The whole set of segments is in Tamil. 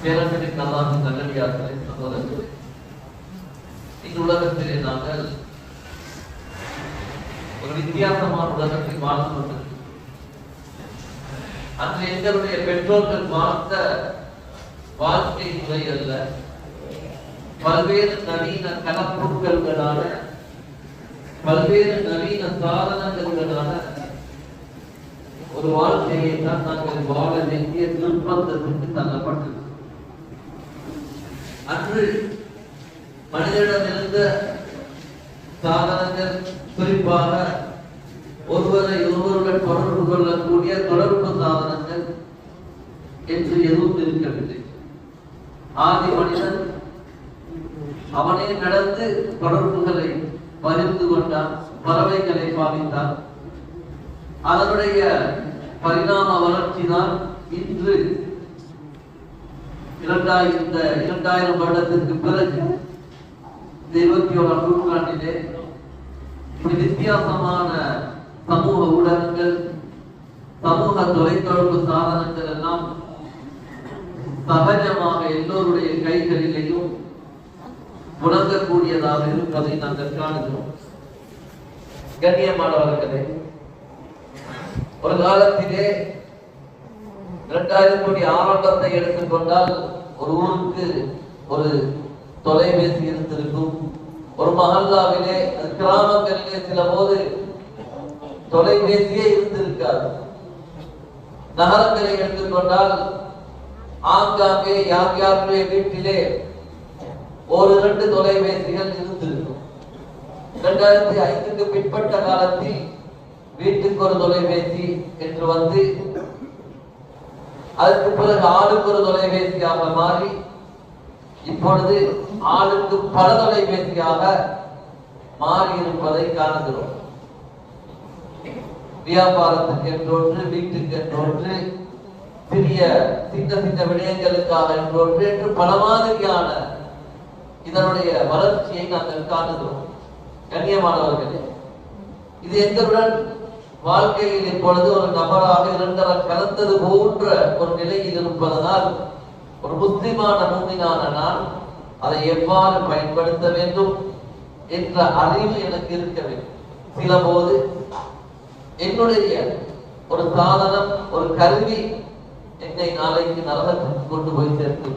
பேரன்பின் அல்லாஹ்வின் நல்லடியார்களே, சகோதரர்களே, இந்த உலகத்திலே நாங்கள் ஒரு வித்தியாசமான உலகத்தில் வாழ்ந்து கொண்டிருக்கிறோம். அன்று எங்களுடைய பெற்றோர்கள் வாழ்ந்த வாழ்க்கை முறை அல்ல, பல்வேறு நவீன கலப்பொருட்களான பல்வேறு நவீன சாதனங்களான ஒரு வாழ்க்கையை தான் நாங்கள் வாழ வேண்டிய நிர்பந்தத்திற்கு தள்ளப்பட்டது. அன்று மனிதனிடமிருந்த சாதனங்கள், குறிப்பாக ஒருவரை ஒருவருடன் தொடர்பு கொள்ளக்கூடிய தொடர்பு சாதனங்கள் என்று எதுவும் இருக்கவில்லை. ஆதி மனிதன் அவனே நடந்து தொடர்புகளை பகிர்ந்து கொண்டான், பறவைகளை பாவித்தான். அதனுடைய பரிணாம வளர்ச்சி தான் இன்று 2000 வருடத்திற்கு பிறகு 21ஆம் நூற்றாண்டிலே வித்தியாசமான சமூக ஊடகங்கள், சமூக தொலைத்தொடர்பு சாதனங்கள் எல்லாம் சகஜமாக எல்லோருடைய கைகளிலேயும் உணரக்கூடியதாக இருப்பதை நாங்கள் காணுகிறோம். கண்ணியமானவர்களே, ஒரு காலத்திலே 2000 கோடி ஆரம்பத்தை எடுத்துக்கொண்டால் ஒரு ஊருக்கு ஒரு தொலைபேசி இருந்திருக்கும். ஒரு மஹல்லாவிலே, கிராமங்களிலே சில போது தொலைபேசியே இருந்திருக்காது. நகரங்களை எடுத்துக்கொண்டால் ஆங்காங்கே யாருடைய வீட்டிலே ஒரு 2 தொலைபேசிகள் இருந்திருக்கும். 2005க்கு பிற்பட்ட காலத்தில் வீட்டுக்கு ஒரு தொலைபேசி என்று வந்து அதற்கு பிறகு ஆளுக்கு ஒரு தொலைபேசியாக மாறி இப்பொழுது ஆளுக்கு பல தொலைபேசியாக மாறி இருப்பதை காணுகிறோம். வியாபாரத்துக்கு என்றொன்று, வீட்டுக்கு என்றொன்று, சின்ன சின்ன விடயங்களுக்காக என்றொன்று என்று பல மாதிரியான இதனுடைய வளர்ச்சியை நாங்கள் காணுகிறோம். கண்ணியமானவர்களே, இது எங்களுடன் வாழ்க்கையில் இப்பொழுது ஒரு நபராக இரண்டர கலந்தது போன்ற ஒரு நிலையில் இருப்பதனால் ஒரு முஸ்லிமான மூமினான நான் அதை எவ்வாறு பயன்படுத்த வேண்டும் என்ற அறிவு எனக்கு இருக்க வேண்டும். சில போது என்னுடைய ஒரு சாதனம், ஒரு கருவி என்னை நாளைக்கு நரகத்துக்கு கொண்டு போய் சேர்த்து,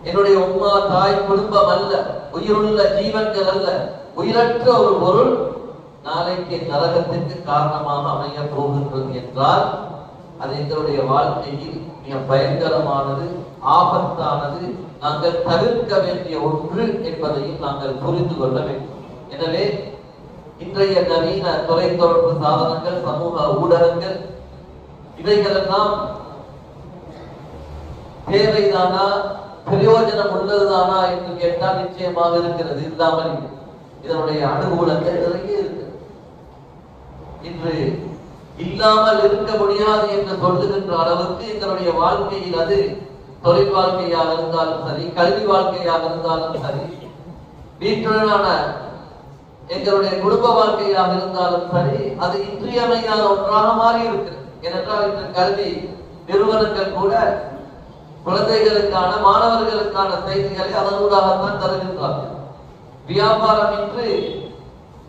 என்னுடைய உம்மா தாய் குடும்பம் அல்ல, உயிருள்ள ஜீவன்கள் அல்ல, உயிரற்ற ஒரு பொருள் நாளைக்கு நரகத்திற்கு காரணமாக அமைய போகின்றது என்றால் அது எங்களுடைய வாழ்க்கையில் மிக பயங்கரமானது, ஆபத்தானது, நாங்கள் தவிர்க்க வேண்டிய ஒன்று என்பதையும் நாங்கள் புரிந்து கொள்ள வேண்டும். எனவே இன்றைய நவீன தொலைத்தொடர்பு சாதனங்கள், சமூக ஊடகங்கள், இவைகளெல்லாம் தேவைதானா, பிரயோஜனம் உள்ளதுதானா என்று கேட்டால் நிச்சயமாக இருக்கிறது, இல்லாமல் இதனுடைய அனுகூலங்கள் நிறைய இருக்கு. இன்று இல்லாமல் இருக்க முடியாது என்று சொல்லுகின்ற அளவுக்கு எங்களுடைய வாழ்க்கையில், அது தொழில் வாழ்க்கையாக இருந்தாலும் சரி, கல்வி வாழ்க்கையாக இருந்தாலும் சரி, வீட்டுடனான எங்களுடைய குடும்ப வாழ்க்கையாக இருந்தாலும் சரி, அது இன்றியமையாத ஒன்றாக மாறி இருக்கிறது. ஏனென்றால் இன்று கல்வி நிறுவனங்கள் கூட குழந்தைகளுக்கான, மாணவர்களுக்கான செய்திகளை அதனூடாகத்தான் தருகின்றார்கள். வியாபாரம் இன்று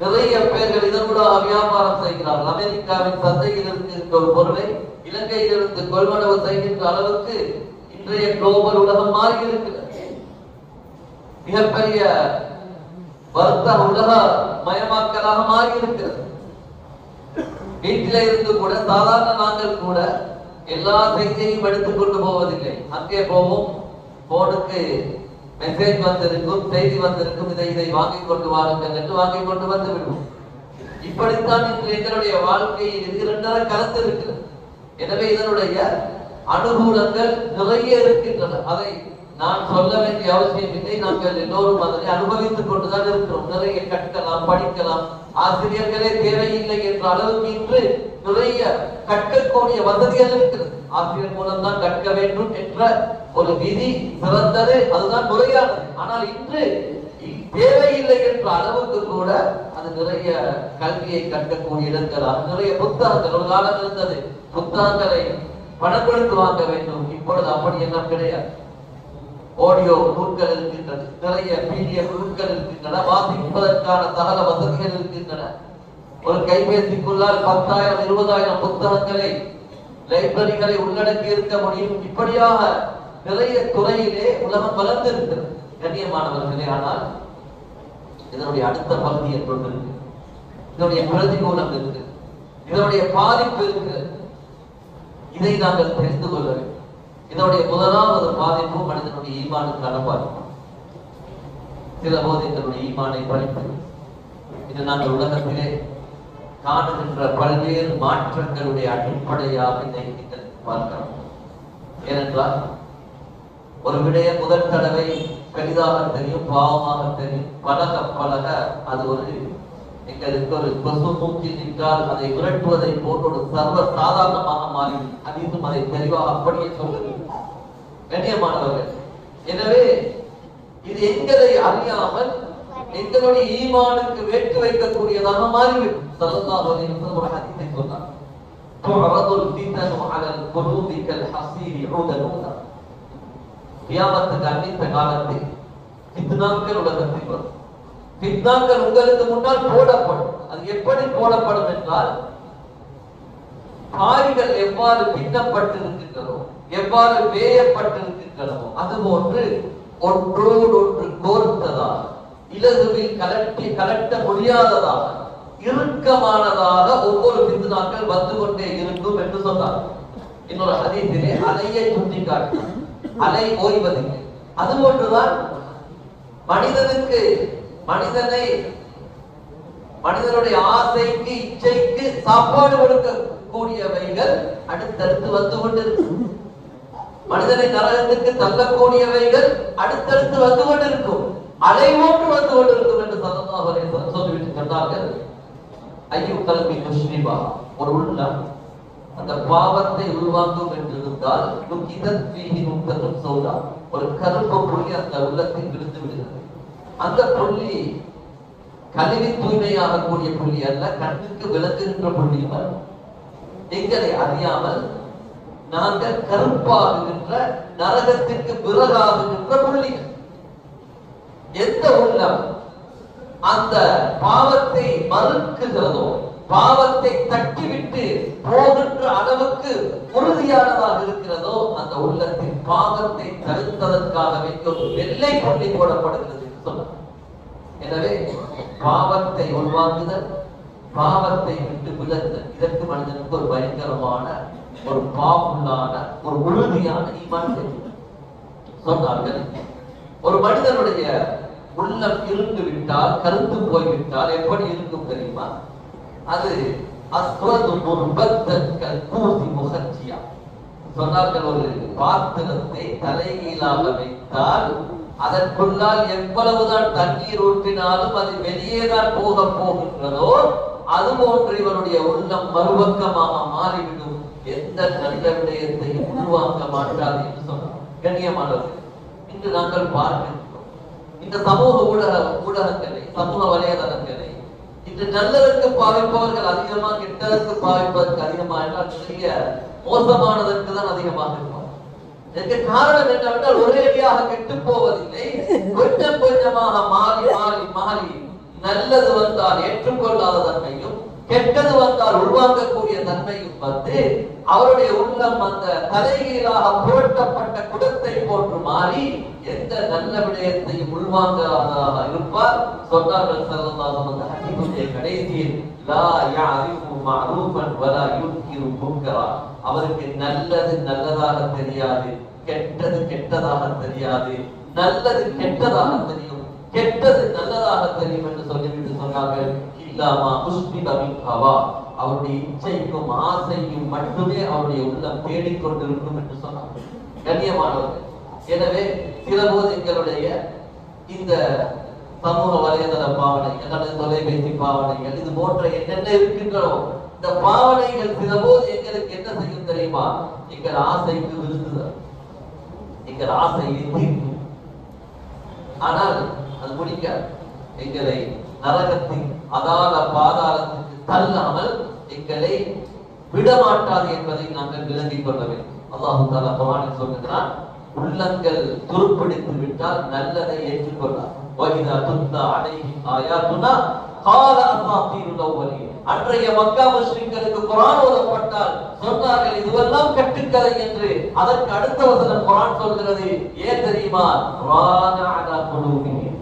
நிறைய பேர்கள் இதனூடாக வியாபாரம் செய்கிறார்கள். அமெரிக்காவின் சந்தையில் இருக்கின்ற ஒரு பொருளை இலங்கையிலிருந்து கொள்வனவு செய்கின்ற அளவுக்கு இன்றைய குளோபல் உலகம் மாறி இருக்கிறது. மிகப்பெரிய வர்த்தக உலக மயமாக்கலாக மாறி இருக்கிறது. வீட்டிலே இருந்து கூட சாதாரண நாங்கள் கூட எல்லா செய்தியையும் எடுத்துக் கொண்டு போவதில்லை. அங்கே போவோம், போனுக்கு மெசேஜ் வந்திருக்கும், செய்தி வந்திருக்கும், இதை வாங்கிக் கொண்டு வாருங்கள் என்று வாங்கிக் கொண்டு வந்து விடுவோம். இப்படித்தான் இன்று எங்களுடைய வாழ்க்கையில் இது இரண்டரை கலந்து இருக்கிறது. எனவே இதனுடைய அனுகூலங்கள் நிறைய இருக்கின்றன. அதை நான் சொல்ல வேண்டிய அவசியம் இல்லை. நாங்கள் எல்லோரும் அதனை அனுபவித்துக் கொண்டுதான் இருக்கிறோம். நிறைய கற்கலாம், படிக்கலாம், ஆசிரியர்களே தேவையில்லை என்ற அளவுக்கு இன்று நிறைய கற்கக்கூடிய வசதிகள் இருக்கிறது. ஆசிரியர் மூலம் தான் கற்க வேண்டும் என்ற ஒரு விதி சிறந்தது, அதுதான் முறையானது. ஆனால் இன்று தேவையில்லை என்ற அளவுக்கு கூட அது நிறைய கல்வியை கற்கக்கூடிய இடங்களாக நிறைய புத்தகங்கள், ஒரு காலம் இருந்தது புத்தகங்களை பணம் கொடுத்து வாங்க வேண்டும். இப்பொழுது அப்படி எல்லாம் கிடையாது. ஆடியோ நூல்கள் இருக்கின்றன, நிறைய பிடிஎஃப் நூல்கள் இருக்கின்றன, வாசிப்பதற்கான சகல வசதிகள் இருக்கின்றன. ஒரு கைபேசிக்குள்ளால் 10,000 20,000 புத்தகங்களை லைப்ரரிகளை உள்ளடக்கி இருக்க முடியும். இப்படியாக நிறைய துறையிலே உலகம் வளர்ந்திருக்கிறது கண்ணியமானவர்களே. ஆனால் இதனுடைய அடுத்த பகுதி என்று இருக்கு, இதனுடைய பிரதிகூலம் இருக்கு, இதனுடைய பாதிப்பு இருக்கிறது. இதை நாங்கள் தெரிந்து கொள்ள வேண்டும். இதனுடைய முதலாவது பாதிப்பு மனிதனுடைய ஈமானுக்கான பாதிப்பு. சில போது எங்களுடைய ஈமானை பறித்து இது நாங்கள் உலகத்திலே காணுகின்ற பல்வேறு மாற்றங்களுடைய அடிப்படையாக இதை நீங்கள் பார்க்கிறோம். ஏனென்றால் ஒரு விடைய முதல் தடவை பெரிதாக தெரியும், பாவமாக தெரியும். பழக பழக அது ஒரு எங்களுக்கு ஒரு கொசு மூக்கி நின்றால் அதை விரட்டுவதை போன்ற ஒரு சர்வ சாதாரணமாக மாறி அதிலும் அதை தெளிவாக அப்படியே சொல்லுது கண்ணியமானவர்கள். எனவே இது எங்களை அறியாமல் எங்களுடைய ஈமானுக்கு வேட்டு வைக்கக்கூடியதாக மாறிவிடும். ஸல்லல்லாஹு அலைஹி வஸல்லம் ஒரு ஹதீஸை சொன்னார், துஅரதுல் ஃபிதனு அலல் குலூபி கல் ஹஸீரி ஊதனூனா. கியாமத்துக்கு அன்னித்த காலத்தில் ஃபித்னாக்கள் உலகத்தில் வரும். ஃபித்னாக்கள் உங்களுக்கு முன்னால் போடப்படும். அது எப்படி போடப்படும் என்றால், பாரிகள் எவ்வாறு பின்னப்பட்டிருக்கின்றனோ, எவ்வாறு வேயப்பட்டிருக்கின்றனோ, அதுபோன்று ஒன்றோடு ஒன்று கோர்த்ததாக, இலகுவில் கலட்ட முடியாததாக, இறுக்கமானதாக ஒவ்வொரு ஃபித்னாக்கள் வந்து கொண்டே இருக்கும் என்று சொன்னார். இன்னொரு ஹதீஸிலே அலையை சுட்டிக்காட்டினார், அலை ஓய்வதில்லை. அதுபோன்றுதான் மனிதனுடைய ஆசைக்கு இச்சைக்கு சாப்பாடு கொடுக்கக்கூடியவைகள் அடுத்தடுத்து வந்து கொண்டிருக்கும். மனிதனை நரகத்துக்கு தள்ளக்கூடியவைகள் அடுத்தடுத்து வந்து கொண்டிருக்கும். அலை போன்று வந்து கொண்டிருக்கும் என்று ஸல்லல்லாஹு அலைஹி வஸல்லம் சொல்லிவிட்டு சொன்னார்கள், ஐயோ கல்வி முஸ்லிமா, ஒரு உள்ளம் அந்த பாவத்தை உள்வாங்கும் என்று இருந்தால் ஒரு கருப்பு புள்ளி அந்த உள்ளத்தில் விழுந்து விடுகிறது. அந்த புள்ளி கல்வி தூய்மையாகக்கூடிய புள்ளி அல்ல, கண்ணுக்கு விளக்குகின்ற புள்ளி. எங்களை அறியாமல் நாங்கள் கருப்பாகுகின்ற, நரகத்திற்கு பிறகாகுகின்ற புள்ளிகள். எந்த உள்ளம் அந்த பாவத்தை மறுக்குகிறதோ, பாவத்தை தட்டிவிட்டு போகின்ற அளவுக்கு உறுதியானதாக இருக்கிறதோ, அந்த உள்ளத்தில் பாவத்தை தடுத்ததற்காகவே ஒரு வெள்ளை புள்ளி போடப்படுகிறது என்று சொன்னார். எனவே பாவத்தை உள்வாங்குதல், பாவத்தை விட்டு விலகுதல், இதற்கு மனிதனுக்கு ஒரு பயங்கரமான, ஒரு பாவமுள்ளான, ஒரு உறுதியான ஈமான் சொன்னார்கள். ஒரு மனிதனுடைய உள்ளம் இருந்து விட்டால், கருத்து போய்விட்டால் எப்படி இருக்கும் தெரியுமா? அது சொன்னார்கள், ஒரு பாத்திரத்தை தலைகீழாக வைத்தால் அதற்குள்ளால் எவ்வளவுதான் தண்ணீர் ஊற்றினாலும் அது வெளியேதான் போகின்றதோ, அதுபோன்று இவருடைய உள்ளம் மறுபக்கமாக மாறிவிடும். எந்த நல்ல விடயத்தையும் உருவாக்க மாட்டாது என்று சொன்னார். கண்ணியமானவர்கள், இன்று நாங்கள் பார்க்கிறோம் இந்த சமூக ஊடகங்களை, சமூக வலைதளங்களை. இன்று நல்லதற்கு பாவிப்பவர்கள் அதிகமா, கெட்டதற்கு பாவிப்பதற்கு அதிகமா என்றால் நிறைய மோசமானதற்கு தான் அதிகமாக இருப்பார். இதற்கு காரணம் என்னவென்றால், ஒரேடியாக கெட்டு போவதில்லை, கொஞ்சம் கொஞ்சமாக மாறி மாறி மாறி நல்லது வந்தால் ஏற்றுக்கொள்ளாத தன்மையும், கெட்டது வந்தால் உள்வாங்கக்கூடிய தன்மையும் வந்து அவருடைய உள்ளம் அந்த தலைகீழாக புரட்டப்பட்ட குடத்தை போன்று மாறி எந்த நல்ல விடயத்தையும் உள்வாங்காததாக இருப்பார். சொன்னார்கள் ஸல்லல்லாஹு அலைஹி வஸல்லம் கடைசியில், லா யஅரிஃபு மஅரூஃபன் வலா யுன்கிரு முன்கரா. அவருக்கு நல்லது நல்லதாக தெரியாது, கெட்டது கெட்டதாக தெரியாது. நல்லது கெட்டதாக தெரியும், கெட்டது நல்லதாக தெரியும் என்று சொல்லிவிட்டு சொன்னார்கள், இல்லாமா முஸ்லிமின் ஹவா. அவருடைய இச்சைக்கும் ஆசையும் மட்டுமே அவருடைய உள்ளம் தேடிக்கொண்டிருக்கும் என்று சொன்னார்கள். கண்ணியமானவர்கள், எனவே சில போது எங்களுடைய இந்த சமூக வலைதள பாவனைகள் அல்லது தொலைபேசி பாவனைகள், இது போன்ற என்னென்ன இருக்கின்றனோ, இந்த பாவனைகள் சில போது எங்களுக்கு என்ன செய்யும் தெரியுமா? எங்கள் ஆசைக்கு விருந்துதல், எங்கள் ஆசையை தீர்க்கும். ஆனால் அது முடிக்காது. எங்களை நரகத்தின் அதால பாதாளத்துக்கு தள்ளாமல் எங்களை விடமாட்டாது என்பதை நாங்கள் விளங்கிக் கொள்ள வேண்டும். அல்லாஹ் தஆலா குர்ஆனில் சொல்கிறான், உள்ளங்கள் துருப்பிடித்து விட்டால் நல்லதை ஏற்றுக்கொள்ளார். வஇதா துத்லா அலைஹிம் ஆயாத்துனா கால அஸாதீருல் அவ்வலீன். அன்றைய மக்கா முஸ்லிம்களுக்கு குர்ஆன் ஓதப்பட்டால் சொன்னார்கள் இதுவெல்லாம் கட்டுக்கதை என்று. அதற்கு அடுத்த வசனம் குர்ஆன் சொல்கிறது, ஏன் தெரியுமா? ரான அலா குலூபிஹிம்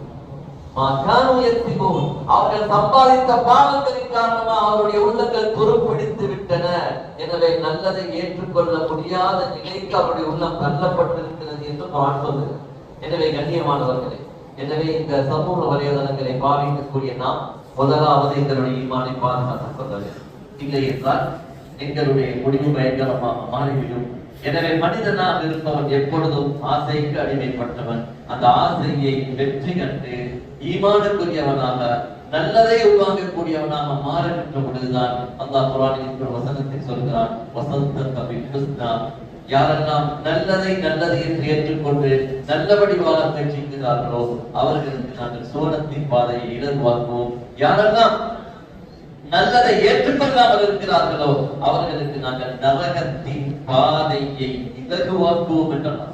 மா கானூ யக்ஸிபூன். அவர்கள் சம்பாதித்த பாவங்களின் காரணமாக அவருடைய உள்ளங்கள் துருப்பிடித்து விட்டன. எனவே நல்லதை ஏற்றுக்கொள்ள முடியாத நிலைக்கு அவருடைய உள்ளம் தள்ளப்பட்டிருக்கிறது என்று குர்ஆன் சொல்கிறது. எனவே கண்ணியமானவர்களே, எனவே இந்த சமூக வலைதளங்களை பாவிக்கக்கூடிய நாம் முதலாவது எங்களுடைய ஈமானை பாதுகாத்துக் கொள்ள வேண்டும். இல்லை என்றால் எங்களுடைய முடிவு பயங்கரமாக மாறிவிடும். எனவே மனிதனாக இருப்பவன் எப்பொழுதும் ஆசைக்கு அடிமைப்பட்டவன். அந்த ஆசையை வெற்றி கண்டு ஈமானுக்குரியவனாக நல்லதை உள்வாங்கக்கூடியவனாக மாறுகின்ற பொழுதுதான் அல்லாஹ் குர்ஆனில் ஒரு வசனத்தை சொல்கிறான், வஸந்தக பில் ஹுஸ்னா. யாரெல்லாம் நல்லதை நல்லது என்று ஏற்றுக்கொண்டு நல்லபடி வாழ முயற்சிக்கிறார்களோ அவர்களுக்கு நாங்கள் சுவனத்தின் பாதையை இலகுவாக்குவோம். யாரெல்லாம் நல்லதை ஏற்றுக்கொள்ளாமல் இருக்கிறார்களோ அவர்களுக்கு நாங்கள் நரகத்தின் பாதையை இலகுவாக்குவோம் என்றார்.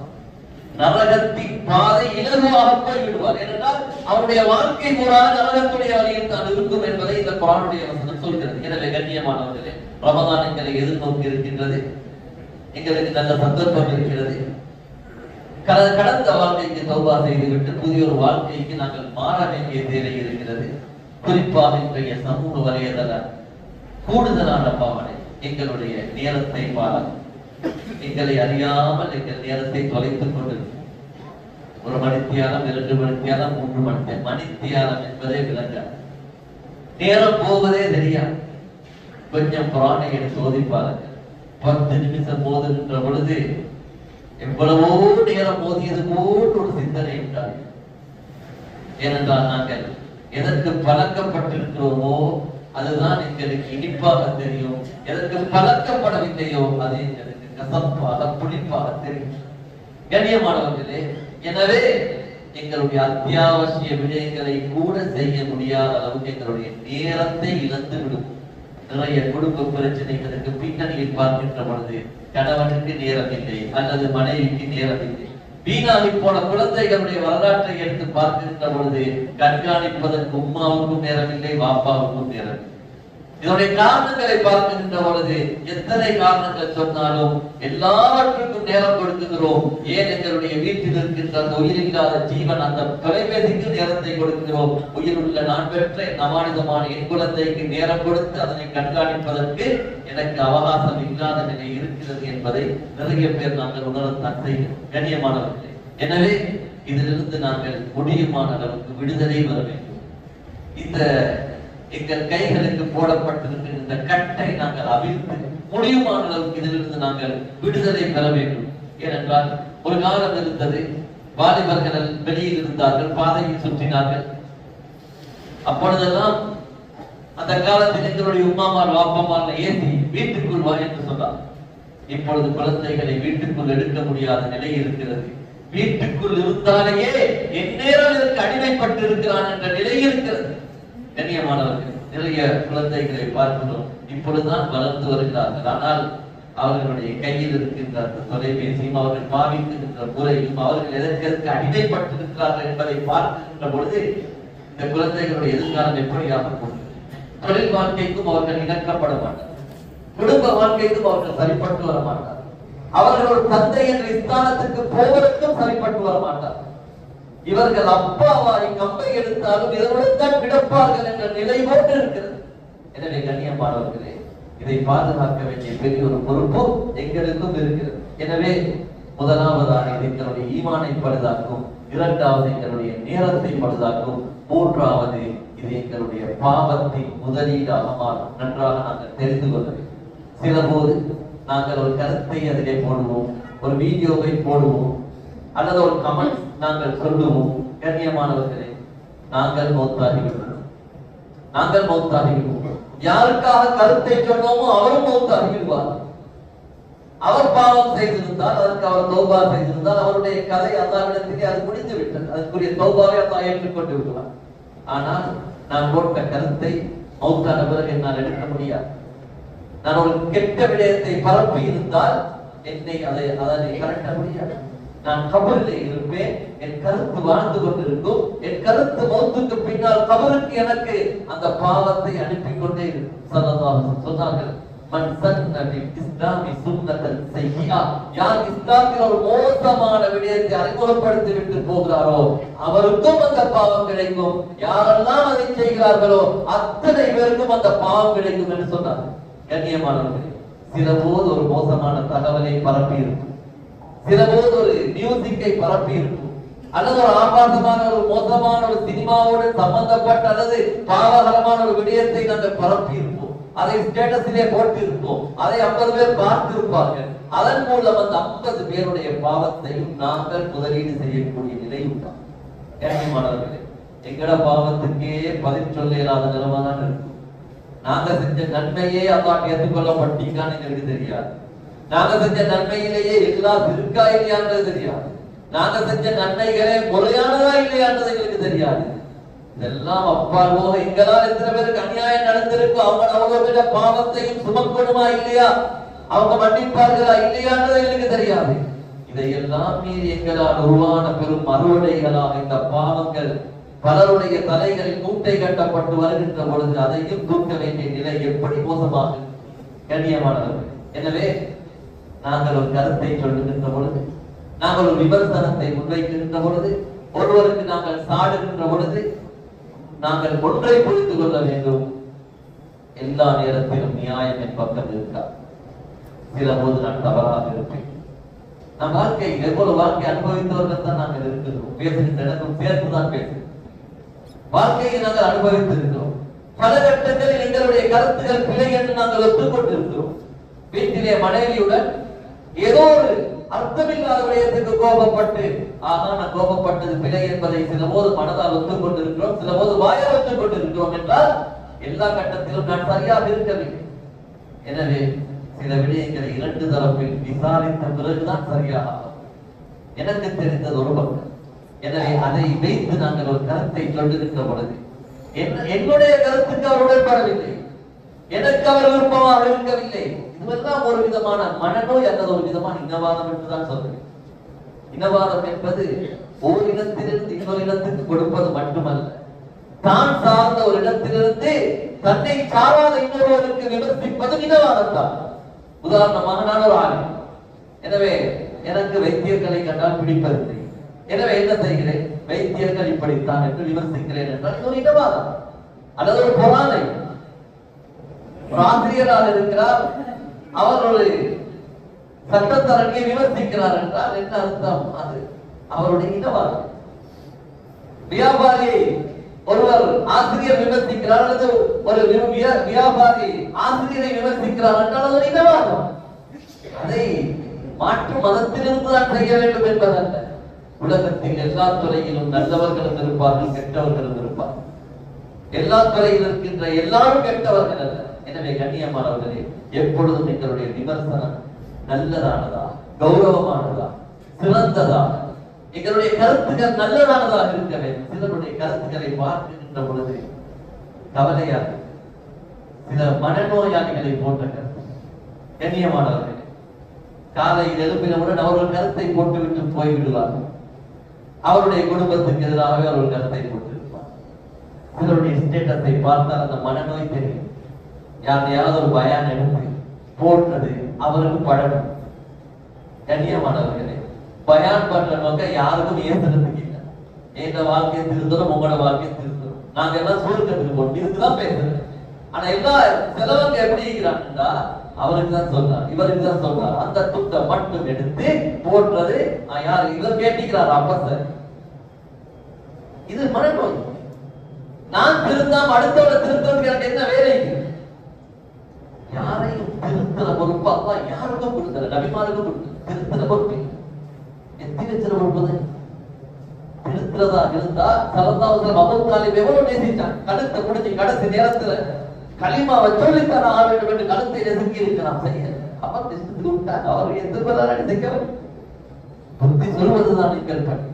நரகத்தின் பாதை இலகுவாக போய்விடுவார். ஏனென்றால் அவருடைய வாழ்க்கை பூரா நரகத்துடைய வழியில் தான் இருக்கும் என்பதை இந்த குர்ஆனுடைய வசனம் சொல்கிறது. எனவே கண்ணியமானவர்களே, ரமதான் எங்களை எதிர்நோக்கி இருக்கின்றது. எங்களுக்கு நல்ல சந்தர்ப்பம் இருக்கிறது. கடந்த வாழ்க்கைக்கு தௌபா செய்துவிட்டு புதிய ஒரு வாழ்க்கைக்கு நாங்கள் மாற வேண்டிய தேவை இருக்கிறது. குறிப்பாக இன்றைய சமூக வலைதள கூடுதலான பாவனை எங்களுடைய நேரத்தை பாருங்கள். எங்களை அறியாமல் எங்கள் நேரத்தை தொலைத்துக் கொண்டு ஒரு மணித்தியாலம், 2 மணித்தியாலம், 3 மணித்தியாலம் என்பதே விளங்க நேரம் போவதே தெரியாது. கொஞ்சம் குர்ஆனை எடுத்து சோதிப்பாருங்க. 10 நிமிஷம் போதுகின்ற பொழுது எவ்வளவோ நேரம் போதியது போன்று ஒரு சிந்தனை உண்டாது. ஏனென்றால் நாங்கள் எதற்கு பழக்கப்பட்டிருக்கிறோமோ அதுதான் எங்களுக்கு இனிப்பாக தெரியும். எதற்கு பழக்கப்படவில்லையோ அது எங்களுக்கு கசப்பாக புளிப்பாக தெரியும். கண்ணியமானவர்களே, எனவே எங்களுடைய அத்தியாவசிய விடயங்களை கூட செய்ய முடியாத அளவுக்கு எங்களுடைய நேரத்தை இழந்து விடும். நிறைய குடும்ப பிரச்சனைகளுக்கு பின்னணியில் பார்க்கின்ற பொழுது கணவனுக்கு நேரம் இல்லை அல்லது மனைவிக்கு நேரம் இல்லை. வீணாகி போன குழந்தைகளுடைய வரலாற்றை எடுத்து பார்க்கின்ற பொழுது கண்காணிப்பதற்கு உம்மாவுக்கும் நேரம் இல்லை, வாப்பாவுக்கும் நேரம் இல்லை. இதனுடைய காரணங்களை பார்க்கின்ற பொழுது எத்தனை காரணங்கள் சொன்னாலும் எல்லாவற்றுக்கும் நேரம் கொடுக்குகிறோம். ஏன் எங்களுடைய வீட்டில் இருக்கின்ற அந்த உயிரில்லாத ஜீவன் அந்த தொலைபேசிக்கு நேரத்தை கொடுக்கிறோம். உயிருள்ள நான் பெற்ற அமானிதமான என் குழந்தைக்கு நேரம் கொடுத்து அதனை கண்காணிப்பதற்கு எனக்கு அவகாசம் இல்லாத நிலை இருக்கிறது என்பதை நிறைய பேர் நாங்கள் உணரத்தான் செய்கிறோம். கண்ணியமானவர்களே, எனவே இதிலிருந்து நாங்கள் முடியுமான அளவுக்கு விடுதலை வர வேண்டும். இந்த எங்கள் கைகளுக்கு போடப்பட்டிருக்கிற இந்த கட்டை நாங்கள் அவிழ்த்து முடியுமான அளவுக்கு இதிலிருந்து நாங்கள் விடுதலை பெற வேண்டும். ஏனென்றால் ஒரு காலம் இருந்தது, வாலிபர்கள் வெளியில் இருந்தார்கள், பாதையில் சுற்றினார்கள். அப்பொழுதெல்லாம் அந்த காலத்தில் எங்களுடைய உம்மாமார் வாப்பமார் ஏசி வீட்டுக்குள் வா என்று சொன்னார். இப்பொழுது குழந்தைகளை வீட்டுக்குள் எடுக்க முடியாத நிலை இருக்கிறது. வீட்டுக்குள் இருந்தாலேயே எந்நேரம் இதற்கு அடிமைப்பட்டு இருக்கிறான் என்ற நிலை இருக்கிறது. கண்ணியமானவர்கள், நிறைய குழந்தைகளை பார்க்கிறோம், இப்பொழுதுதான் வளர்ந்து வருகிறார்கள். ஆனால் அவர்களுடைய கையில் இருக்கின்ற தொலைபேசியும் அவர்கள் பாவிக்கின்ற முறையும் அவர்கள் எதற்கு அடிமைப்பட்டிருக்கிறார்கள் என்பதை பார்க்கின்ற பொழுது இந்த குழந்தைகளுடைய எதிர்காலம் எப்படியாக போகும். தொழில் வாழ்க்கைக்கும் அவர்கள் இணக்கப்பட மாட்டார், குடும்ப வாழ்க்கைக்கும் அவர்கள் சரிப்பட்டு வர மாட்டார், அவர்கள் ஒரு தந்தை என்ற ஸ்தானத்துக்கு போவதற்கும் சரிப்பட்டு வர மாட்டார். இவர்கள் அப்பாவாரி கம்பை எடுத்தாலும் இதனுடன் தான் கிடப்பார்கள் என்ற நிலை போட்டு இருக்கிறது. எனவே கண்ணியமானவர்களே, இதை பாதுகாக்க வேண்டிய பெரிய ஒரு பொறுப்பு எங்களுக்கும் இருக்கிறது. எனவே முதலாவதாக இது எங்களுடைய ஈமானை பழுதாக்கும், இரண்டாவது எங்களுடைய நேரத்தை பழுதாக்கும், மூன்றாவது இது எங்களுடைய பாவத்தின் முதலீடாக மாறும். நன்றாக நாங்கள் தெரிந்து கொள்ள வேண்டும். சில போது நாங்கள் ஒரு கருத்தை அதிலே போடுவோம், ஒரு வீடியோவை போடுவோம், அல்லது ஒரு கமெண்ட் நாங்கள் சொல்லுவோம். கண்ணியமானவர்களே, நாங்கள் மௌத்தாகிவிடுவோம். நாங்கள் மௌத்தாகிவிடுவோம். யாருக்காக கருத்தை சொன்னோமோ அவரும் மௌத்தாகிவிடுவார். அவர் பாவம் செய்திருந்தால், அதற்கு அவர் தௌபா செய்திருந்தால், அவருடைய கதை அல்லாஹ்விடத்திலே அது முடிந்து விட்டது. அதுக்குரிய தௌபாவை அல்லாஹ் ஏற்றுக்கொண்டு விடுவார். ஆனால் நான் போட்ட கருத்தை மௌத்தான பிறகு என்னால் எடுக்க முடியாது. நான் ஒரு கெட்ட விடயத்தை பரப்பி இருந்தால் என்னை அதை கரெக்ட முடியாது. நான் கபரிலே இருப்பேன், என் கருத்து வாழ்ந்து கொண்டிருக்கும், என் கருத்து மௌத்துக்கு பின்னால் கபருக்கு எனக்கு அந்த பாவத்தை அனுப்பி கொண்டே இருக்கும். சொன்னார்கள், மன் சன்ன பில் இஸ்லாமி சுன்னத்தன் ஸய்யிஆ, யார் இஸ்லாத்தில் ஒரு மோசமான விடயத்தை அறிமுகப்படுத்தி விட்டு போகிறாரோ அவருக்கும் அந்த பாவம் கிடைக்கும். யாரெல்லாம் அதை செய்கிறார்களோ அத்தனை பேருக்கும் அந்த பாவம் கிடைக்கும் என்று சொன்னார்கள். கண்ணியமானவர்களே, சில போது ஒரு மோசமான தகவலை பரப்பி இருக்கும், சில போது ஒரு மியூசிக்கை பரப்பி இருக்கும், அல்லது ஒரு ஆபாசமான ஒரு மோசமான ஒரு சினிமாவோடு சம்பந்தப்பட்ட அல்லது பாவகரமான ஒரு விடயத்தை நாங்கள் பரப்பி இருப்போம், அதை ஸ்டேட்டஸிலே போட்டு இருப்போம், அதை 50 பேர் பார்த்து இருப்பார்கள். அதன் மூலம் அந்த 50 பேருடைய பாவத்தையும் நாங்கள் முதலீடு செய்யக்கூடிய நிலை உண்டாம். கண்ணியமானவர்களே, எங்கட பாவத்துக்கே பதில் சொல்ல இல்லாத நிலைமை தான் இருக்கும். நாங்க செஞ்ச நன்மையே அல்லாஹ் ஏற்றுக்கொள்ளப்பட்டீங்கன்னு எங்களுக்கு தெரியாது. நாங்க செஞ்ச நன்மையிலேயே இல்லாஹ் இருக்கா இல்லையான்றது தெரியாது. நாங்க செஞ்ச நன்மைகளே முறையானதா இல்லையான்றது எங்களுக்கு தெரியாது. இதெல்லாம் அப்பால் போக எங்களால் எத்தனை பேருக்கு அநியாயம் நடந்திருக்கும், அவங்க பாவத்தையும் சுமக்கணுமா இல்லையா, அவங்க மன்னிப்பார்களா இல்லையான்றது எங்களுக்கு தெரியாது. இதையெல்லாம் மீறி எங்களால் உருவான பெரும் அறுவடைகளாக இந்த பாவங்கள் பலருடைய தலைகளில் மூட்டை கட்டப்பட்டு வருகின்ற பொழுது அதையும் தூக்க வேண்டிய நிலை எப்படி மோசமாக. கண்ணியமானவர்கள், எனவே நாங்கள் ஒரு கருத்தை சொல்லுகின்ற பொழுது, நாங்கள் ஒரு விமர்சனத்தை முன்வைக்கின்ற பொழுது, ஒருவருக்கு நாங்கள் சாடுகின்ற பொழுது நாங்கள் ஒன்றை புரிந்து கொள்ள வேண்டும், எல்லா நேரத்திலும் நியாயம் என் பக்கம் இருக்கார். சில போது நான் தவறாக இருப்பேன். நம் வாழ்க்கை எவ்வளவு வாழ்க்கை அனுபவித்தவர்கள் தான் நாங்கள் இருக்கிறோம். பேசுகின்ற இடத்தும் சேர்த்துதான் பேசுகிறோம். வாழ்க்கையை நாங்கள் அனுபவித்திருக்கிறோம். பல கட்டங்களில் எங்களுடைய கருத்துக்கள் பிழை என்று நாங்கள் ஒத்துக்கொண்டிருக்கிறோம். வீட்டிலே மனைவியுடன் ஏதோ ஒரு அர்த்தமில்லாத விடயத்துக்கு கோபப்பட்டு, நான் கோபப்பட்டது பிழை என்பதை சில போது மனதால் ஒத்துக்கொண்டிருக்கிறோம், சில போது வாயால் ஒத்துக்கொண்டிருக்கிறோம் என்றால் எல்லா கட்டத்திலும் நான் சரியாக இருக்கவில்லை. எனவே சில விடயங்களை 2 தரப்பில் விசாரித்த பிறகுதான் சரியாக எனக்கு தெரிந்தது ஒரு பக்கம். எனவே அதை வைத்து நாங்கள் ஒரு கருத்தை சொல்லுகின்ற பொழுது என்னுடைய கருத்துக்கு அவர் உடன்படவில்லை, எனக்கு அவர் விருப்பமாக இருக்கவில்லை, இதுவெல்லாம் ஒரு விதமான மனநோய் அல்லது ஒரு விதமான இனவாதம் என்றுதான் சொல்றேன். இனவாதம் என்பது ஒரு இடத்திலிருந்து இன்னொரு இடத்துக்கு கொடுப்பது மட்டுமல்ல, தான் சார்ந்த ஒரு இடத்திலிருந்து தன்னை சாராத இன்னொருவருக்கு விமர்சிப்பது இனவாதம் தான். உதாரணமாக நான் ஒரு ஆளு, எனவே எனக்கு வைத்தியர்களை கண்டால் பிடிப்பதில்லை, எனவே என்ன செய்கிறேன், வைத்தியர்கள் இப்படித்தான் என்று விமர்சிக்கிறேன் என்றால் இது ஒரு இனவாதம் அல்லது ஒரு பொறாமை. ஒரு ஆசிரியராக இருக்கிறார், அவர் ஒரு சட்டத்தரங்கை விமர்சிக்கிறார் என்றால் என்ன அர்த்தம், அது அவருடைய இனவாதம். வியாபாரி ஒருவர் ஆசிரியர் விமர்சிக்கிறார் அல்லது ஒரு வியாபாரி ஆசிரியரை விமர்சிக்கிறார் என்றால் அது ஒரு இனவாதம். அதை மாற்று மதத்திலிருந்து தான் செய்ய வேண்டும் என்பதல்ல. உலகத்தில் எல்லா துறையிலும் நல்லவர்களும் இருப்பார்கள், கெட்டவர்களும் இருப்பார்கள். எல்லா துறையில் இருக்கின்ற எல்லாரும் கெட்டவர்கள் அல்ல. எனவே கண்ணியமானவர்களே, எப்பொழுதும் எங்களுடைய விமர்சனம் நல்லதானதா, கௌரவமானதா, சிறந்ததா, எங்களுடைய கருத்துக்கள் நல்லதானதாக இருக்க வேண்டும். சிலருடைய கருத்துக்களை பார்க்கின்ற பொழுது கவலையாக, சில மனநோயாளிகளை போன்ற கருத்து. கண்ணியமானவர்களே, காலையில் எழுப்பினவுடன் அவர்கள் கருத்தை போட்டுவிட்டு போய்விடுவார்கள். அவருடைய குடும்பத்துக்கு எதிராகவே அவர்கள் கருத்தை போட்டிருப்பார். சிலருடைய ஸ்டேட்டஸை பார்த்தால் அந்த மனநோய் தெரியும். யாரையாவது ஒரு பயான் எடுத்து போட்டது அவருக்கு பழகும். கண்ணியமானவர்களே, பயான் பண்ற நோக்க யாருக்கும் ஏசுறதுக்கு இல்லை. எங்க வாழ்க்கையை திருத்தணும், உங்களோட வாழ்க்கையை திருத்தணும், நாங்க எல்லாம் சுருக்கத்துக்கு போட்டு இதுக்குதான் பேசுறேன். ஆனா எல்லா சிலவங்க எப்படி இருக்கிறாங்கன்னா அவருக்கு தான் சொல்றார், இவருக்கு தான் சொல்றார், அந்த துட்டை மட்டும் எடுத்து போடுறது யாரு இவர் கேட்டிக்கிறார். அப்ப சார் இது மனநோய். நான் திருந்தாம அடுத்தவரை திருத்தறதுக்கு எனக்கு என்ன வேலை? யாரையும் திருத்தற பொறுப்பு அல்லா யாருக்கும் கொடுக்கல, நபிமாருக்கும் கொடுக்கல. திருத்தற பொறுப்பு எத்தனை பொறுப்பு திருத்துறதா இருந்தா சலதாவது அபூ தாலிப் எவ்வளவு நேசிச்சான். கழுத்தை முடிஞ்சு கடைசி நேரத்துல கலிமாவை சொல்லித்தர ஆக வேண்டும் என்று கழுத்தை நெருங்கி இருக்கிறான். செய்ய அவர் திசைத்து விட்டார். அவர் எதிர்ப்பதாக நினைக்கவர் புத்தி சொல்வதுதான் எங்கள் பணி,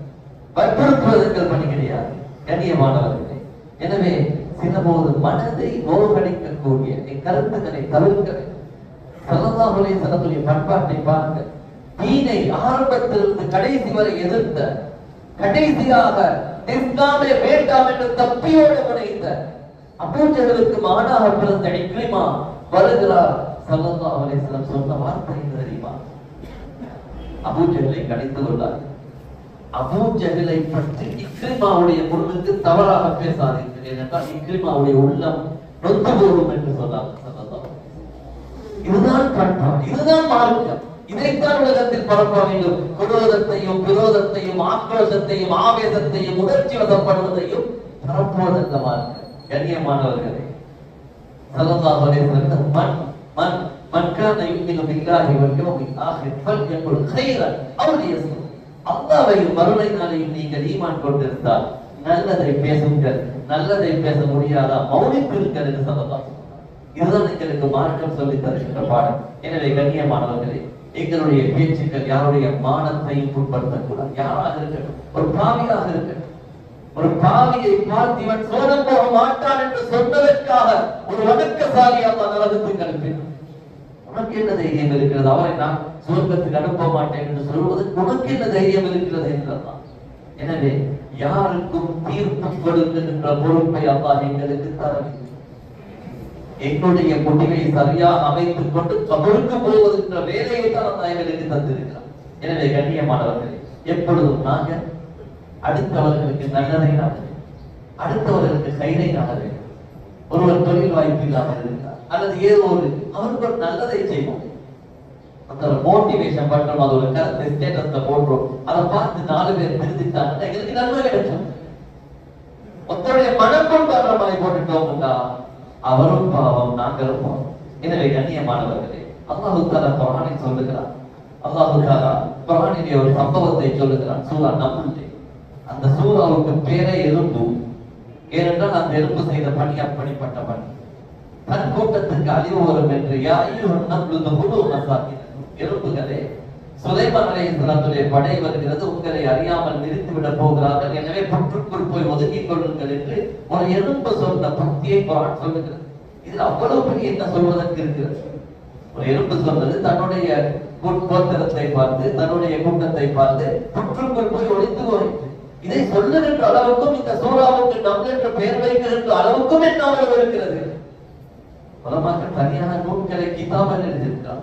வற்புறுத்துவது எங்கள் பணி கிடையாது. கண்ணியமானவர்களே, எனவே சில போது மனதை நோகடிக்கக்கூடிய கருத்துக்களை தவிர்க்க வேண்டும். ஸல்லல்லாஹு அலைஹி வஸல்லம் பண்பாட்டை பாருங்க. தீனை ஆரம்பத்திலிருந்து கடைசி வரை எதிர்த்த, கடைசியாக இஸ்லாமே வேண்டாம் என்று தப்பியோடு முனைந்த அபூ ஜஹலுக்கு மானாக பிறந்த இக்ரிமா வருகிறார். ஸல்லல்லாஹு அலைஹி வஸல்லம் சொன்ன வார்த்தை என்ன தெரியுமா? அபூ ஜஹலை கடித்து கொண்டார். அபூ ஜஹலை பற்றி இக்ரிமாவுடைய முன்னுக்கு தவறாக பேசாதீர்கள், ஏனென்றால் இக்ரிமாவுடைய உள்ளம் நொந்து போகும் என்று சொன்னார். இதுதான் பண்பாடு, இதுதான் மார்க்கம். இதைத்தான் உலகத்தில் பரப்ப வேண்டும். குரோதத்தையும் விரோதத்தையும் ஆக்ரோஷத்தையும் ஆவேசத்தையும் உணர்ச்சி வசப்படுவதையும் பரப்புவதல்ல மார்க்கம். கண்ணியமானவர்களே, ஸல்லல்லாஹு அலைஹி வஸல்லம் மன் கான யுமினு பில்லாஹி வல் யௌமில் ஆகிர் ஃபல்யகுல் கைரன் அவ் லியஸ்முத். அல்லாஹ்வையும் மறுமை நாளையும் நீங்கள் ஈமான் கொண்டிருந்தால் நல்லதை பேசுங்கள், நல்லதை பேச முடியாதா மௌனித்திருங்கள் என்று ஸல்லல்லாஹு. இதுதான் எங்களுக்கு மார்க்கம் சொல்லி தருகின்ற பாடம். எனவே கண்ணியமானவர்களே, எங்களுடைய பேச்சுக்கள் யாருடைய மானத்தையும் புண்படுத்தக்கூடாது. யாராக இருக்கட்டும், ஒரு பாவியாக இருக்கட்டும், ஒரு பாவியை பார்த்து இவன் சோதம் போக மாட்டான் என்று சொன்னதற்காக ஒரு வணக்கசாலி அல்லாஹ் நரகத்துக்கு அனுப்பினான். உனக்கு என்ன தைரியம் இருக்கிறது அவரை நான் சொர்க்கத்துக்கு அனுப்ப மாட்டேன் என்று சொல்வது? உனக்கு என்ன தைரியம் இருக்கிறது என்றான். எனவே யாருக்கும் தீர்ப்பு கொடுக்கின்ற பொறுப்பை அல்லாஹ் எங்களுக்கு தரவில்லை. என்னுடைய முடிவை சரியாக அமைத்துக் கொண்டு கபருக்கு போவதென்ற வேலையை தான் அல்லாஹ் எங்களுக்கு தந்திருக்கிறார். எனவே கண்ணியமானவர்களே, எப்பொழுதும் நாங்கள் அடுத்தவர்களுக்கு நல்லதை நாட வேண்டும், அடுத்தவர்களுக்கு கைதை நாட வேண்டும். ஒருவர் தொழில் வாய்ப்பு இல்லாமல் இருக்கிறார் அல்லது ஏதோ ஒரு அவருக்கு ஒரு நல்லதை செய்வோம், அந்த மோட்டிவேஷன் பண்றோம், அது ஒரு கருத்தை ஸ்டேட்டஸ்ல போடுறோம், அதை பார்த்து 4 பேர் திருத்திட்டாங்க, எங்களுக்கு நன்மை கிடைக்கும். ஒருத்தருடைய மனக்கும் காரணமாய் போட்டுட்டோம்னா அவரும் பாவம், நாங்களும் பாவம். எனவே கண்ணியமானவர்களே, அல்லாஹ் தஆலா குர்ஆனில் சொல்லுகிறார். அல்லாஹ் தஆலா குர்ஆனிலே ஒரு சம்பவத்தை சொல்லுகிறார். சூரா நம்லே. அந்த சூராவுக்கு பேரே எறும்பு. ஏனென்றால் அந்த எறும்பு செய்த பணி அப்படிப்பட்ட பணி. தன் கூட்டத்துக்கு அழிவு வரும் என்று யா அய்யுஹன் நம்லு துஹுலு மசாகினக்கும். எறும்புகளே, சுலைமான் அலைஹிஸ்ஸலாத்துடைய படை வருகிறது, உங்களை அறியாமல் நிறுத்தி விட போகிறார்கள், எனவே புற்றுக்குள் போய் ஒதுங்கிக் கொள்ளுங்கள் என்று ஒரு எறும்பு சொன்ன பக்தியை குர்ஆன் சொல்லுகிறது. இதில் அவ்வளவு பெரிய என்ன சொல்வதற்கு இருக்கிறது? ஒரு எறும்பு சொன்னது தன்னுடைய கோத்திரத்தை பார்த்து, தன்னுடைய கூட்டத்தை பார்த்து புற்றுக்குள் போய் ஒளிந்து போயிற்று. இதை சொல்லுகின்ற அளவுக்கும் இந்த சூறாவுக்கு நம் என்ற பெயர் வைக்கின்ற அளவுக்கும் என்ன அவ்வளவு இருக்கிறது? உலமாக்கள் தனியான நூல்களை கிதாபல் எழுதியிருக்கிறார்.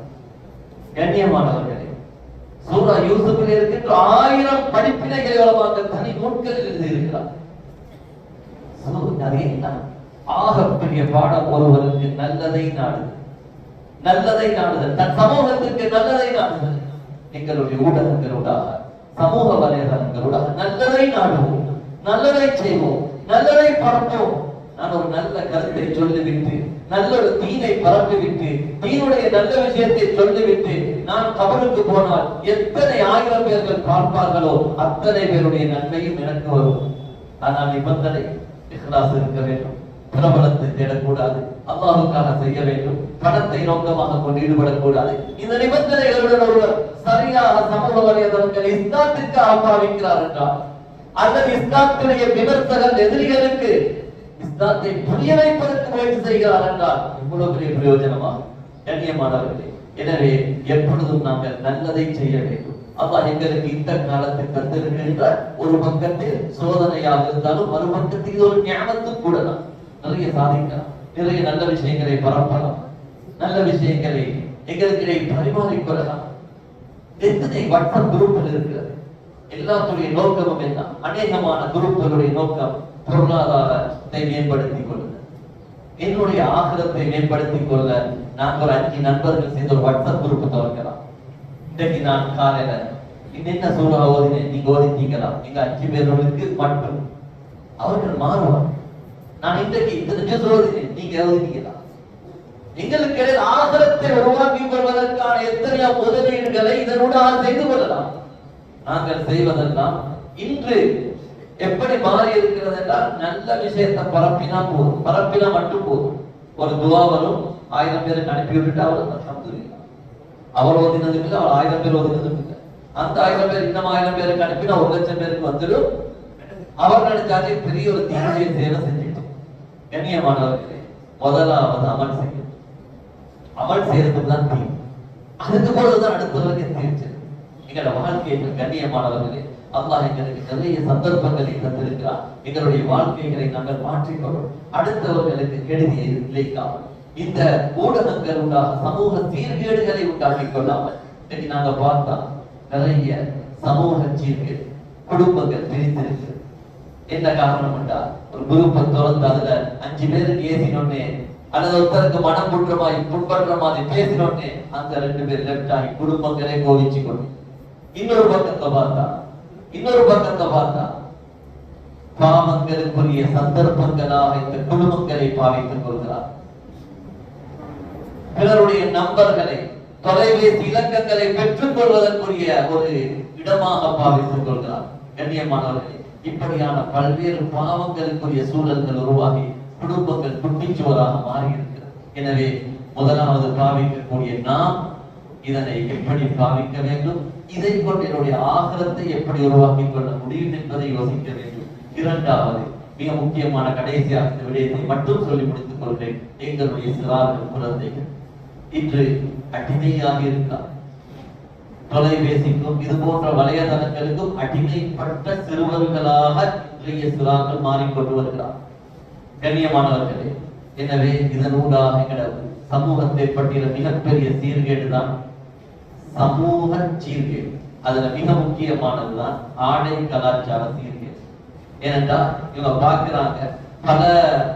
கண்ணியமானவர்களே, சூரா யூசுஃபில் இருக்கின்ற 1000 படிப்பினைகளை உலமாக்கள் தனி நூல்கள் எழுதியிருக்கிறார். ஆகப்பெரிய பாடம் ஒருவருக்கு நல்லதை நாடுதல், நல்லதை நாடுதல், தன் சமூகத்திற்கு நல்லதை நாடுதல். எங்களுடைய ஊடகங்களூடாக, சமூக வலைதளங்களூடாக நல்லதை நாடுவோம், நல்லதை செய்வோம், நல்லதை பரப்போம். நான் ஒரு நல்ல கருத்தை சொல்லிவிட்டு, நல்ல ஒரு தீனை பரப்பிவிட்டு, தீனுடைய நல்ல விஷயத்தை சொல்லிவிட்டு நான் கபருக்கு போனால் எத்தனை 1000 பேர்கள் பார்ப்பார்களோ அத்தனை பேருடைய நன்மையும் எனக்கு வரும். ஆனால் நிபந்தனை இஹ்லாஸ் இருக்க வேண்டும், பிரபலத்தை தேடக்கூடாது, அல்லாஹ்வுக்காக செய்ய வேண்டும், பணத்தை நோக்கமாக கொண்டு ஈடுபடக்கூடாது. இந்த நிபந்தனைகளுடன் ஒருவர் சரியாக சமூக வலைதளங்களை இஸ்லாத்திற்கு ஆப்பாவிக்கிறார் என்றால், அல்லது இஸ்லாத்துடைய விமர்சகர் எதிரிகளுக்கு இஸ்லாத்தை புரிய வைப்பதற்கு முயற்சி செய்கிறார் என்றால் இவ்வளவு பெரிய பிரயோஜனமாகும். கண்ணியமானவர்களே, எனவே எப்பொழுதும் நாங்கள் நல்லதை செய்ய வேண்டும். அல்லாஹ் எங்களுக்கு இந்த காலத்தில் தந்திருக்கின்ற ஒரு பக்கத்தில் சோதனையாக இருந்தாலும் மறுபக்கத்தில் ஒரு ஞாபகத்தும் கூட தான் நிறைய சாதிக்கலாம், நிறைய நல்ல விஷயங்களை பரப்பலாம், நல்ல விஷயங்களை எங்களுக்கு பரிமாறிக்கொள்ளலாம். எத்தனை வாட்ஸ்அப் குரூப்கள் இருக்கிறது. எல்லாத்துடைய நோக்கமும் என்ன? அநேகமான குரூப்களுடைய நோக்கம் பொருளாதாரத்தை மேம்படுத்திக் கொள்ளுங்கள், என்னுடைய ஆகிரத்தை மேம்படுத்திக் கொள்ள. நாங்கள் ஒரு 5 நண்பர்கள் சேர்ந்து ஒரு வாட்ஸ்அப் குரூப் துவக்கலாம். இன்றைக்கு நான் காலையில என்ன சூறா ஓதினேன், நீங்க ஓதிட்டீங்களா? எங்க 5 பேர்களுக்கு மட்டும் அவர்கள் மாறுவார். நான் இன்றைக்கு இந்த நியூஸ் ஓதினேன், நீங்க ஓதிட்டீங்களா? எங்களுக்கு இடையில் ஆகிரத்தை உருவாக்கிக் கொள்வதற்கான எத்தனையோ முதலீடுகளை இதனூடாக செய்து கொள்ளலாம். நாங்கள் செய்வதெல்லாம் இன்று எப்படி மாறி இருக்கிறது என்றால், நல்ல விஷயத்தை பரப்பினா போதும், பரப்பினா மட்டும் போதும். ஒரு துவா வரும், 1000 பேருக்கு அனுப்பி விட்டுட்டு அவர் ஓதினதும் இல்லை, அவர் 1000 பேர் ஓதினதும் இல்லை. அந்த 1000 பேர் இன்னும் 1000 பேருக்கு அனுப்பினா 1,00,000 பேருக்கு வந்துடும். அவர் நினைச்சாலே பெரிய ஒரு தீமையை சேவை செஞ்சுட்டோம். கண்ணியமானவர்களே, முதலாவது அமல் செய்யும். அமல் செய்யறதுக்கு தான் தீ. அதுக்கு போலதான் அடுத்தவருக்கு தீர்ச்சு. எங்களோட வாழ்க்கையை கண்ணியமானவர்களே, அல்லாஹ் எங்களுக்கு நிறைய சந்தர்ப்பங்களை தந்திருக்கிறார். எங்களுடைய வாழ்க்கைகளை நாங்கள் மாற்றிக்கொள்ளும், அடுத்தவர்களுக்கு கெடுதியை விளைக்காமல், இந்த ஊடகங்கள் உண்டாக சமூக சீர்கேடுகளை உண்டாக்கிக் கொள்ளாமல். இன்னைக்கு நாங்க பார்த்தா நிறைய சமூக சீர்கேடு, குடும்பங்கள் பிரித்திருக்கு. என்ன காரணம் என்றா, ஒரு குரூப்பை திறந்து அதுல 5 பேருக்கு ஏசினோடனே அல்லது ஒருத்தருக்கு மனம் புண்பற்ற மாதிரி பேசினோடனே அந்த 2 பேர் லெப்ட் ஆகி குடும்பங்களே கோவிச்சு கொண்டு, இன்னொரு பக்கத்தை பார்த்தா பாவங்களுக்குரிய சந்தர்ப்பங்களாக இந்த குடும்பங்களை பாவித்துக் கொள்கிறார். பிறருடைய நம்பர்களை, தொலைபேசி இலக்கங்களை பெற்றுக் கொள்வதற்குரிய ஒரு இடமாக பாவித்துக் கொள்கிறார். கண்ணியமானவர்களே, இப்படியான பல்வேறு பாவங்களுக்குரிய சூழல்கள் உருவாகி குடும்பங்கள் குட்டிச்சுவராக மாறி இருக்கிறது. எனவே முதலாவது பாவிக்கக்கூடிய நாம் இதனை எப்படி பாவிக்க வேண்டும், இதை கொண்டு என்னுடைய ஆகரத்தை எப்படி உருவாக்கிக் கொள்ள முடியும் என்பதை யோசிக்க வேண்டும். இரண்டாவது மிக முக்கியமான கடைசியாக இந்த விடயத்தை மட்டும் சொல்லி முடித்துக் கொள்கிறேன். எங்களுடைய சிறார்கள், குழந்தைகள் இன்று அடிமையாக இருக்கிறார். தொலைபேசிக்கும் இது போன்ற வலைதளங்களுக்கும் அடிமைப்பட்ட சிறுவர்களாக இன்றைய சிறார்கள் மாறிக்கொண்டு வருகிறார். கண்ணியமானவர்களே, எனவே இதனூடாக எங்கள் சமூகத்தை பற்றிய மிகப்பெரிய சீர்கேடுதான் சமூக சீர்கேடு. அதுல மிக முக்கியமானதுதான் ஆடை கலாச்சார சீர்கேடு. ஏனென்றால் இவங்க பார்க்கிறாங்க, பல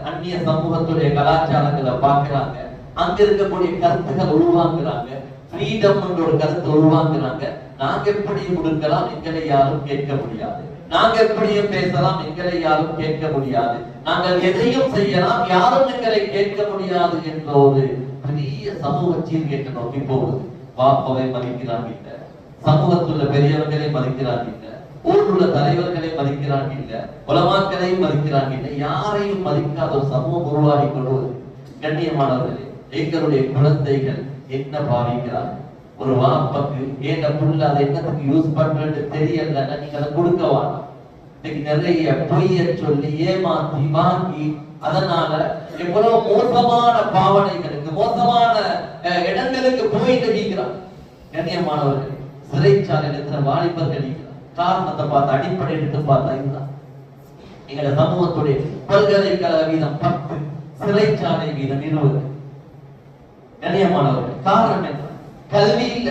அந்நிய சமூகத்துடைய கலாச்சாரங்களை பார்க்கிறாங்க, அங்க இருக்கக்கூடிய கருத்துக்கள் உருவாக்குறாங்க, ஃப்ரீடம் என்ற ஒரு கருத்தை உருவாக்குறாங்க. நாங்க எப்படியும் கொடுக்கலாம், எங்களை யாரும் கேட்க முடியாது. நாங்க எப்படியும் பேசலாம், எங்களை யாரும் கேட்க முடியாது. நாங்கள் எதையும் செய்யலாம், யாரும் எங்களை கேட்க முடியாது என்ற ஒரு பெரிய சமூக சீர்கேட்டை நோக்கி போகுது. பாப்பாவை மதிக்கிறாங்க இல்ல, சமூகத்துள்ள பெரியவர்களை மதிக்கிறாங்க இல்ல, ஊருள்ள தலைவர்களை மதிக்கிறாங்க இல்ல, உலமாக்களை மதிக்கிறாங்க இல்ல, யாரையும் மதிக்காத ஒரு சமூகம் உருவாகி கொள்வது. கண்ணியமானவர்களே, எங்களுடைய குழந்தைகள் என்ன பாவிக்கிறாங்க? ஒரு வாப்பக்கு ஏன் புள்ள அதை என்னத்துக்கு யூஸ் பண்றது தெரியல, நீங்க அதை கொடுக்க வேண்டாம். இன்னைக்கு நிறைய பொய்ய சொல்லி ஏமாத்தி வாங்கி அதனால எவ்வளவு மோசமான பாவனைகளுக்கு, மோசமான இடங்களுக்கு போயிட்டு இருக்கிறார். கண்ணியமானவர்கள், சிறைச்சாலையில் இருக்கிற வாலிபர்கள் இருக்கிறார். காரணத்தை பார்த்து, அடிப்படை எடுத்து பார்த்தா இதுதான். எங்களோட சமூகத்துடைய பல்கலைக்கழக வீதம் 10, சிறைச்சாலை வீதம் 20. கண்ணியமானவர்கள், காரணம் என்ன? கல்வி இல்ல,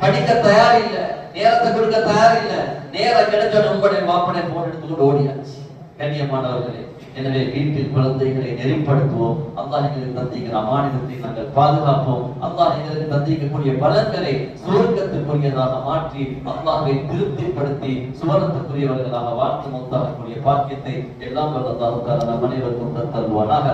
படிக்க தயார் இல்ல, நேரத்தை கொடுக்க தயார் இல்ல, நேரம் கிடைச்ச உங்களுடைய வாப்பனை போன் எடுத்துக்கொண்டு ஓடியாச்சு. கண்ணியமானவர்களே, எனவே வீட்டில் குழந்தைகளை நெறிப்படுத்துவோம். அல்லாஹ் எங்களுக்கு தந்திக்கிற அமானிதத்தை நாங்கள் பாதுகாப்போம். அல்லாஹ் எங்களுக்கு தந்திக்கக்கூடிய பலன்களை சுவர்க்கத்துக்குரியதாக மாற்றி அல்லாஹ்வை திருப்திப்படுத்தி சுவர்க்கத்துக்குரியவர்களாக வாழ்த்து மௌத்தாகக்கூடிய பாக்கியத்தை எல்லாம் வல்ல அல்லாஹ் தஆலா நம் அனைவருக்கும் தருவானாக.